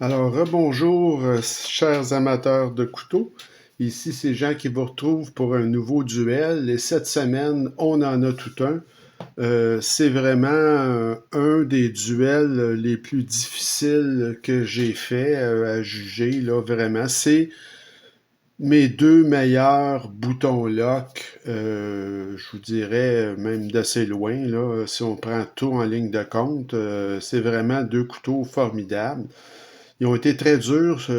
Alors, rebonjour, chers amateurs de couteaux. Ici, c'est Jean qui vous retrouve pour un nouveau duel. Et cette semaine, on en a tout un. C'est vraiment un des duels les plus difficiles que j'ai fait à juger, là, vraiment. C'est mes deux meilleurs boutons lock, je vous dirais même d'assez loin, là, si on prend tout en ligne de compte. C'est vraiment deux couteaux formidables. Ils ont été très durs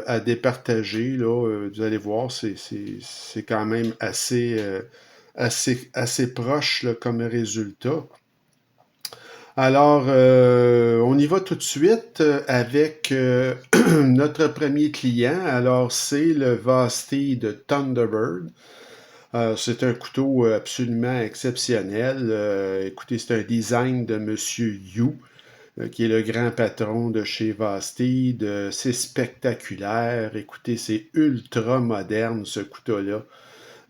à départager, là. Vous allez voir, c'est quand même assez proche là, comme résultat. Alors, on y va tout de suite avec notre premier client. Alors, c'est le Vasti de Thunderbird. C'est un couteau absolument exceptionnel. Écoutez, c'est un design de Monsieur Yu, qui est le grand patron de chez Vastid. C'est spectaculaire. Écoutez, c'est ultra moderne, ce couteau-là.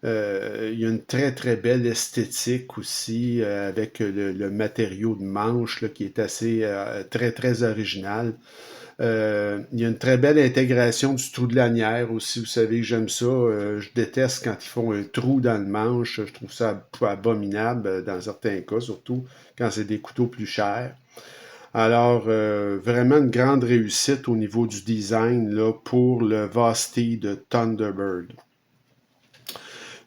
Il y a une très, très belle esthétique aussi avec le matériau de manche là, qui est assez très, très original. Il y a une très belle intégration du trou de lanière aussi. Vous savez que j'aime ça. Je déteste quand ils font un trou dans le manche. Je trouve ça abominable dans certains cas, surtout quand c'est des couteaux plus chers. Alors, vraiment une grande réussite au niveau du design là, pour le Vasti de Thunderbird.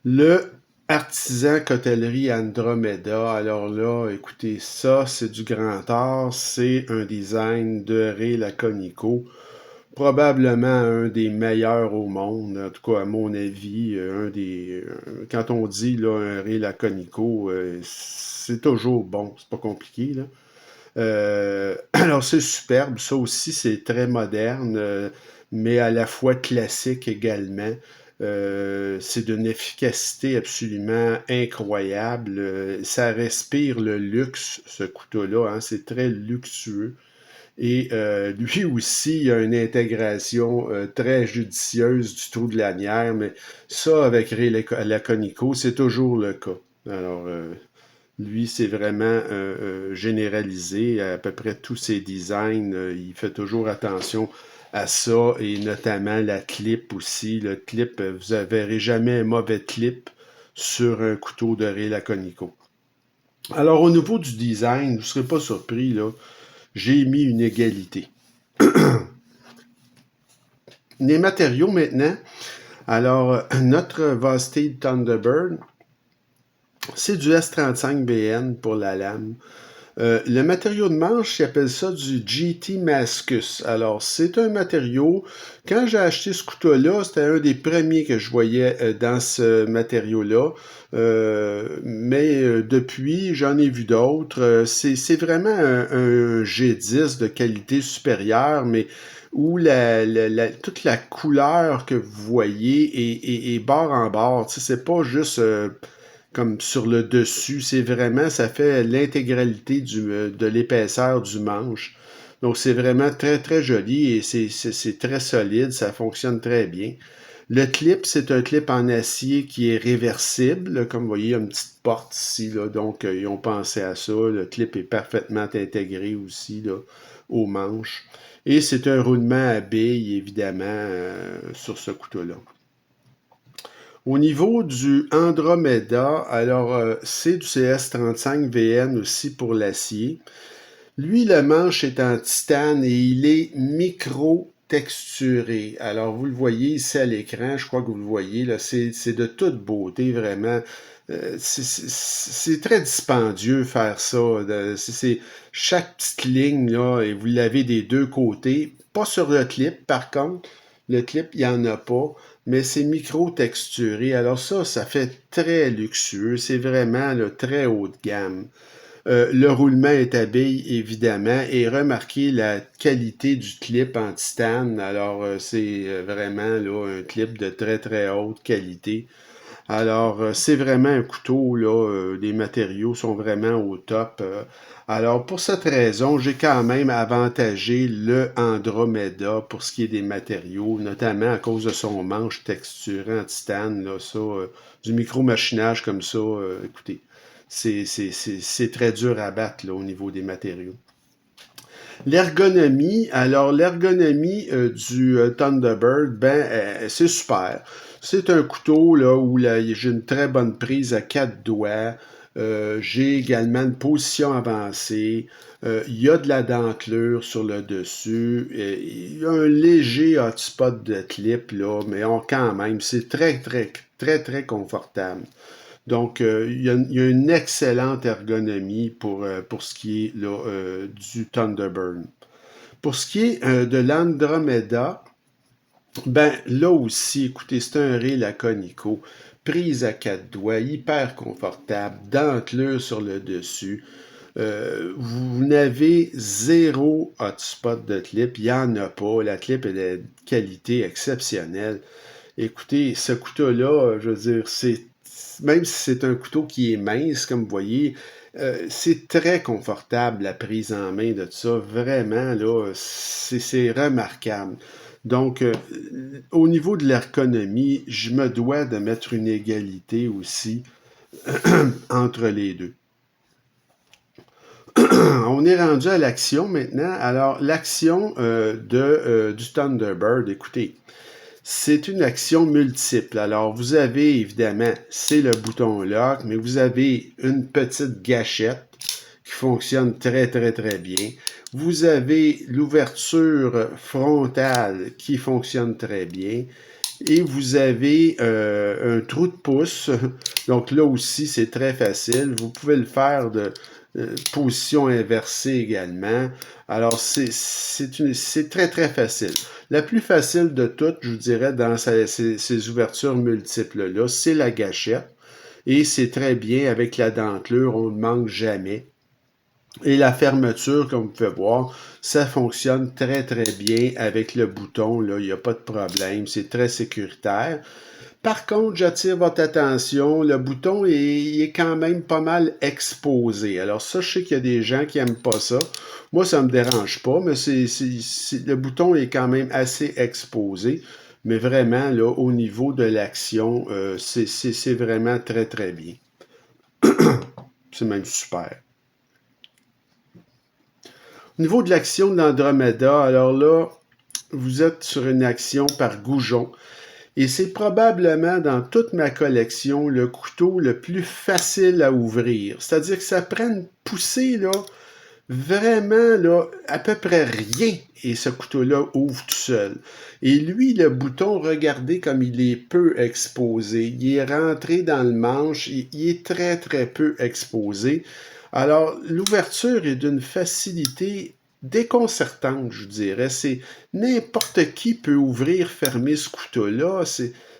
Le Artisan Cotellerie Andromeda, alors là, écoutez, ça, c'est du grand art. C'est un design de Ray Laconico. Probablement un des meilleurs au monde, en tout cas à mon avis, quand on dit là, un Ray Laconico, c'est toujours bon, c'est pas compliqué, là. Alors c'est superbe, ça aussi c'est très moderne, mais à la fois classique également. C'est d'une efficacité absolument incroyable. Ça respire le luxe, ce couteau-là, hein, c'est très luxueux. Et lui aussi, il a une intégration très judicieuse du trou de lanière, mais ça, avec Ray Laconico, c'est toujours le cas. Alors, lui, c'est vraiment généralisé à peu près tous ses designs. Il fait toujours attention à ça et notamment la clip aussi. Le clip, vous ne verrez jamais un mauvais clip sur un couteau de Ray Laconico. Alors, au niveau du design, vous ne serez pas surpris, là, j'ai mis une égalité. Les matériaux maintenant. Alors, notre Vostede Thunderbird, c'est du S35BN pour la lame. Le matériau de manche, ils appellent ça du GT Mascus. Alors, c'est un matériau, quand j'ai acheté ce couteau-là, c'était un des premiers que je voyais dans ce matériau-là. Mais depuis, j'en ai vu d'autres. C'est vraiment un G10 de qualité supérieure, mais où toute la couleur que vous voyez est bord en bord. Tu sais, c'est pas juste comme sur le dessus. C'est vraiment, ça fait l'intégralité de l'épaisseur du manche. Donc, c'est vraiment très, très joli et c'est très solide. Ça fonctionne très bien. Le clip, c'est un clip en acier qui est réversible. Comme vous voyez, il y a une petite porte ici. Là, donc, ils ont pensé à ça. Le clip est parfaitement intégré aussi là, aux manches. Et c'est un roulement à billes, évidemment, sur ce couteau-là. Au niveau du Andromeda, alors c'est du CS35VN aussi pour l'acier. Lui, le manche est en titane et il est micro-texturé. Alors, vous le voyez ici à l'écran, je crois que vous le voyez, là, c'est de toute beauté, vraiment. C'est très dispendieux faire ça. Chaque petite ligne, là, et vous l'avez des deux côtés. Pas sur le clip, par contre. Le clip, il n'y en a pas, mais c'est micro-texturé. Alors ça fait très luxueux. C'est vraiment là, très haut de gamme. Le roulement est à billes, évidemment, et remarquez la qualité du clip en titane. Alors, c'est vraiment là, un clip de très, très haute qualité. Alors, c'est vraiment un couteau, là, les matériaux sont vraiment au top. Alors, pour cette raison, j'ai quand même avantagé le Andromeda pour ce qui est des matériaux, notamment à cause de son manche texturé en titane, là, ça, du micro-machinage comme ça, écoutez, c'est très dur à battre, là, au niveau des matériaux. L'ergonomie, alors l'ergonomie du Thunderbird, ben, c'est super. C'est un couteau là où j'ai une très bonne prise à 4 doigts. J'ai également une position avancée. Il y a de la dentelure sur le dessus. Il y a un léger hotspot de clip là, mais quand même, c'est très, très, très, très confortable. Donc, il y a une excellente ergonomie pour ce qui est là, du Thunderbird. Pour ce qui est de l'Andromeda, ben là aussi, écoutez, c'est un rail à conico, prise à 4 doigts, hyper confortable, dentelure sur le dessus. Vous n'avez zéro hotspot de clip, il n'y en a pas. La clip est de qualité exceptionnelle. Écoutez, ce couteau-là, je veux dire, même si c'est un couteau qui est mince, comme vous voyez, c'est très confortable la prise en main de ça. Vraiment, là, c'est remarquable. Donc, au niveau de l'ergonomie, je me dois de mettre une égalité aussi entre les deux. On est rendu à l'action maintenant. Alors, l'action du Thunderbird, écoutez, c'est une action multiple. Alors, vous avez évidemment, c'est le bouton lock, mais vous avez une petite gâchette qui fonctionne très, très, très bien. Vous avez l'ouverture frontale qui fonctionne très bien. Et vous avez un trou de pouce. Donc là aussi, c'est très facile. Vous pouvez le faire de position inversée également. Alors, c'est très, très facile. La plus facile de toutes, je vous dirais, dans ces ouvertures multiples-là, c'est la gâchette. Et c'est très bien avec la dentelure, on ne manque jamais. Et la fermeture, comme vous pouvez voir, ça fonctionne très très bien avec le bouton, là, il n'y a pas de problème, c'est très sécuritaire. Par contre, j'attire votre attention, le bouton est quand même pas mal exposé. Alors ça, je sais qu'il y a des gens qui n'aiment pas ça. Moi, ça ne me dérange pas, mais le bouton est quand même assez exposé. Mais vraiment, là, au niveau de l'action, c'est vraiment très très bien. C'est même super. Au niveau de l'action de l'Andromeda, alors là, vous êtes sur une action par goujon. Et c'est probablement dans toute ma collection le couteau le plus facile à ouvrir. C'est-à-dire que ça prend une poussée, là, vraiment, là, à peu près rien. Et ce couteau-là ouvre tout seul. Et lui, le bouton, regardez comme il est peu exposé. Il est rentré dans le manche. Il est très, très peu exposé. Alors, l'ouverture est d'une facilité déconcertante, je dirais. C'est n'importe qui peut ouvrir, fermer ce couteau-là.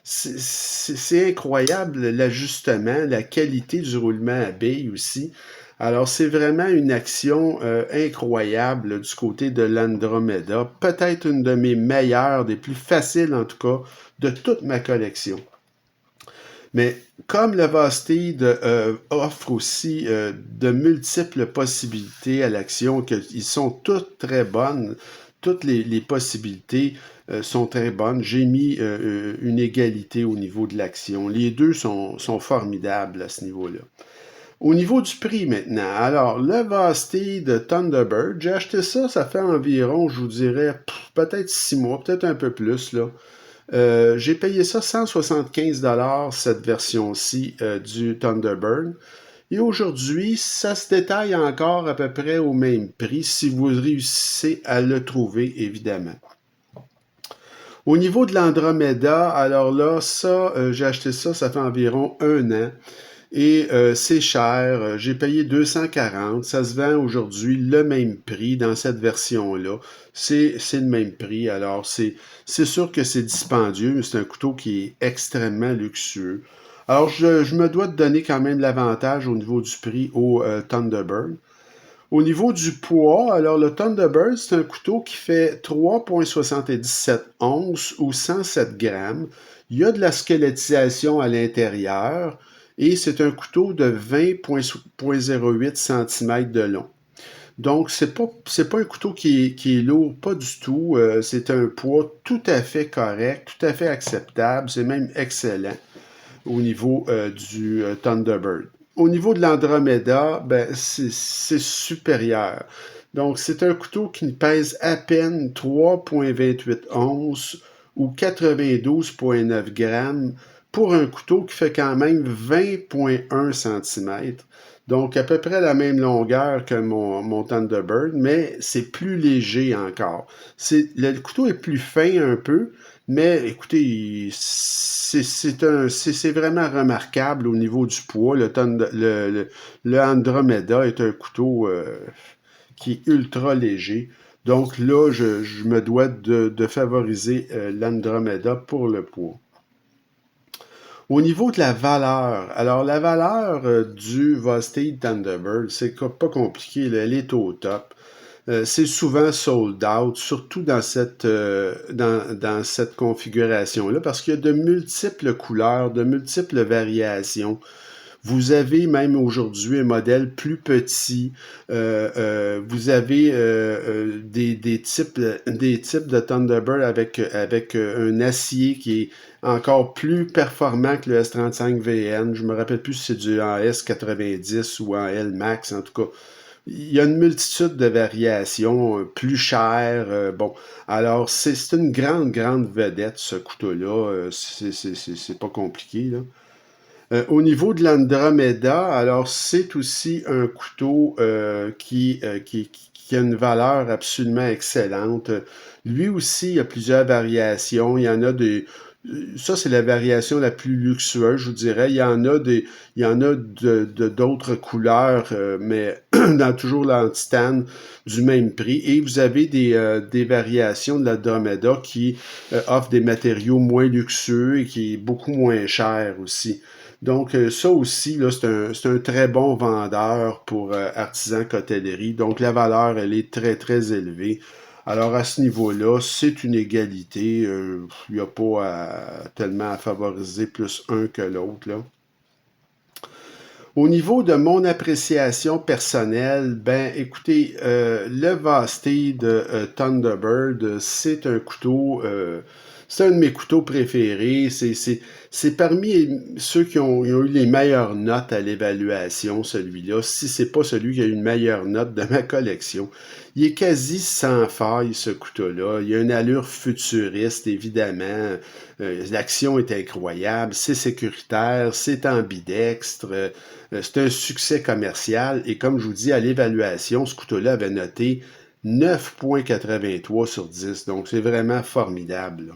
C'est incroyable l'ajustement, la qualité du roulement à billes aussi. Alors, c'est vraiment une action incroyable du côté de l'Andromeda. Peut-être une de mes meilleures, des plus faciles en tout cas, de toute ma collection. Mais comme le Vastid offre aussi de multiples possibilités à l'action, qu'ils sont toutes très bonnes, toutes les possibilités sont très bonnes. J'ai mis une égalité au niveau de l'action. Les deux sont formidables à ce niveau-là. Au niveau du prix maintenant, alors le Vastid Thunderbird, j'ai acheté ça, ça fait environ, je vous dirais, peut-être 6 mois, peut-être un peu plus, là. J'ai payé ça 175$, cette version-ci du Thunderbird. Et aujourd'hui, ça se détaille encore à peu près au même prix si vous réussissez à le trouver, évidemment. Au niveau de l'Andromeda, alors là, ça, j'ai acheté ça, ça fait environ 1 an. Et c'est cher, j'ai payé 240, ça se vend aujourd'hui le même prix dans cette version-là. C'est le même prix, alors c'est sûr que c'est dispendieux, mais c'est un couteau qui est extrêmement luxueux. Alors je me dois de donner quand même l'avantage au niveau du prix au Thunderbird. Au niveau du poids, alors le Thunderbird, c'est un couteau qui fait 3,77 onces ou 107 grammes. Il y a de la squelettisation à l'intérieur et c'est un couteau de 20,08 cm de long. Donc, c'est pas un couteau qui est lourd, pas du tout. C'est un poids tout à fait correct, tout à fait acceptable. C'est même excellent au niveau du Thunderbird. Au niveau de l'Andromeda, ben, c'est supérieur. Donc, c'est un couteau qui pèse à peine 3,28 onces ou 92,9 grammes pour un couteau qui fait quand même 20,1 cm. Donc, à peu près la même longueur que mon Thunderbird, mais c'est plus léger encore. Le couteau est plus fin un peu, mais écoutez, c'est vraiment remarquable au niveau du poids. Le Andromeda est un couteau qui est ultra léger. Donc là, je me dois de favoriser l'Andromeda pour le poids. Au niveau de la valeur, alors la valeur du Vostede Thunderbird, c'est pas compliqué, là, elle est au top. C'est souvent sold out, surtout dans cette configuration-là, parce qu'il y a de multiples couleurs, de multiples variations. Vous avez même aujourd'hui un modèle plus petit. Vous avez des types de Thunderbird avec un acier qui est encore plus performant que le S35VN. Je me rappelle plus si c'est du AS90 ou en L-Max, en tout cas. Il y a une multitude de variations, plus chères. Bon, alors c'est une grande, grande vedette, ce couteau-là. C'est pas compliqué, là. Au niveau de l'Andromeda, alors c'est aussi un couteau qui a une valeur absolument excellente. Lui aussi, il y a plusieurs variations. Il y en a des. Ça, c'est la variation la plus luxueuse, je vous dirais. Il y en a d'autres couleurs, mais toujours en titane du même prix. Et vous avez des variations de l'Andromeda qui offrent des matériaux moins luxueux et qui est beaucoup moins cher aussi. Donc, ça aussi, là, c'est un très bon vendeur pour artisan cotellerie. Donc, la valeur, elle est très, très élevée. Alors, à ce niveau-là, c'est une égalité. Il n'y a pas tellement à favoriser plus un que l'autre, là. Au niveau de mon appréciation personnelle, ben écoutez, le Vostede Thunderbird, c'est un couteau, c'est un de mes couteaux préférés. C'est parmi ceux qui ont eu les meilleures notes à l'évaluation, celui-là. Si c'est pas celui qui a eu une meilleure note de ma collection. Il est quasi sans faille, ce couteau-là. Il a une allure futuriste, évidemment. L'action est incroyable, c'est sécuritaire, c'est ambidextre. C'est un succès commercial et comme je vous dis, à l'évaluation, ce couteau-là avait noté 9,83 sur 10. Donc, c'est vraiment formidable, là.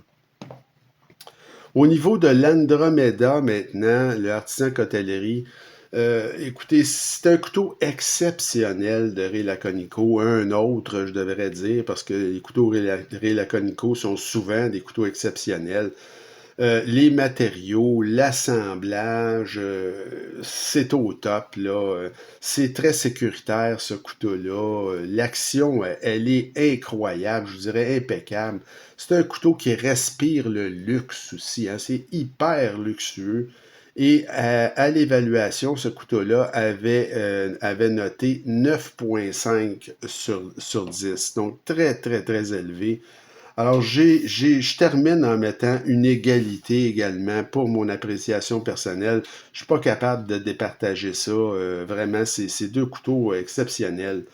Au niveau de l'Andromeda, maintenant, le artisan cotellerie, écoutez, c'est un couteau exceptionnel de Ray Laconico, un autre, je devrais dire, parce que les couteaux Ray Laconico sont souvent des couteaux exceptionnels. Les matériaux, l'assemblage, c'est au top, là. C'est très sécuritaire, ce couteau-là. L'action, elle est incroyable, je dirais impeccable. C'est un couteau qui respire le luxe aussi, hein. C'est hyper luxueux. Et à l'évaluation, ce couteau-là avait noté 9,5 sur 10. Donc, très, très, très élevé. Alors, je termine en mettant une égalité également pour mon appréciation personnelle. Je suis pas capable de départager ça. Vraiment, c'est deux couteaux exceptionnels.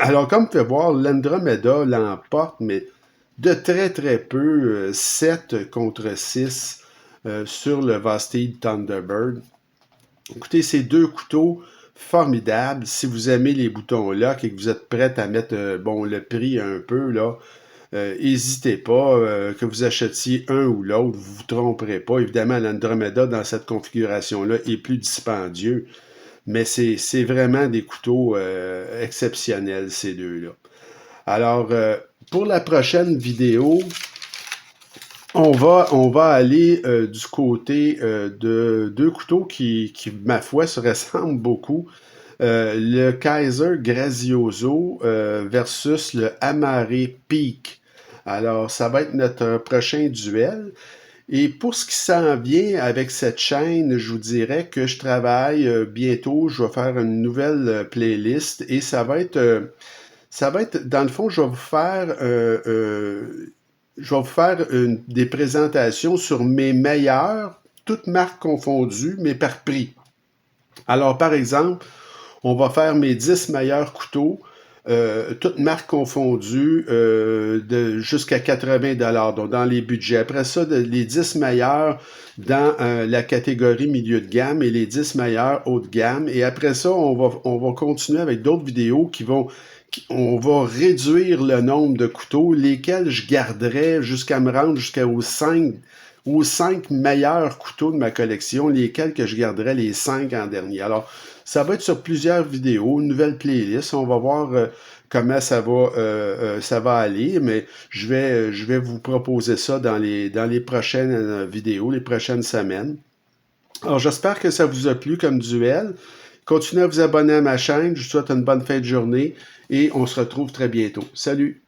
Alors, comme vous pouvez voir, l'Andromeda l'emporte, mais de très, très peu, 7 contre 6 sur le Vostede Thunderbird. Écoutez, ces deux couteaux formidables. Si vous aimez les boutons lock et que vous êtes prêt à mettre le prix un peu, là, n'hésitez pas, que vous achetiez un ou l'autre, vous ne vous tromperez pas. Évidemment, l'Andromeda, dans cette configuration-là, est plus dispendieux, mais c'est vraiment des couteaux exceptionnels, ces deux-là. Alors, pour la prochaine vidéo, on va aller du côté de deux couteaux qui, ma foi, se ressemblent beaucoup. Le Kaiser Grazioso versus le Amare Peak. Alors, ça va être notre prochain duel. Et pour ce qui s'en vient avec cette chaîne, je vous dirais que je travaille bientôt, je vais faire une nouvelle playlist et ça va être, dans le fond, je vais vous faire des présentations sur mes meilleurs, toutes marques confondues, mais par prix. Alors, par exemple, on va faire mes 10 meilleurs couteaux toutes marques confondues, jusqu'à 80 $. Donc, dans les budgets. Après ça, les 10 meilleurs dans la catégorie milieu de gamme et les 10 meilleurs haut de gamme. Et après ça, on va continuer avec d'autres vidéos on va réduire le nombre de couteaux, lesquels je garderai jusqu'à me rendre jusqu'aux 5 meilleurs couteaux de ma collection, lesquels que je garderai les 5 en dernier. Alors, ça va être sur plusieurs vidéos, une nouvelle playlist. On va voir comment ça va aller, mais je vais vous proposer ça dans les prochaines vidéos, les prochaines semaines. Alors, j'espère que ça vous a plu comme duel. Continuez à vous abonner à ma chaîne. Je vous souhaite une bonne fin de journée et on se retrouve très bientôt. Salut!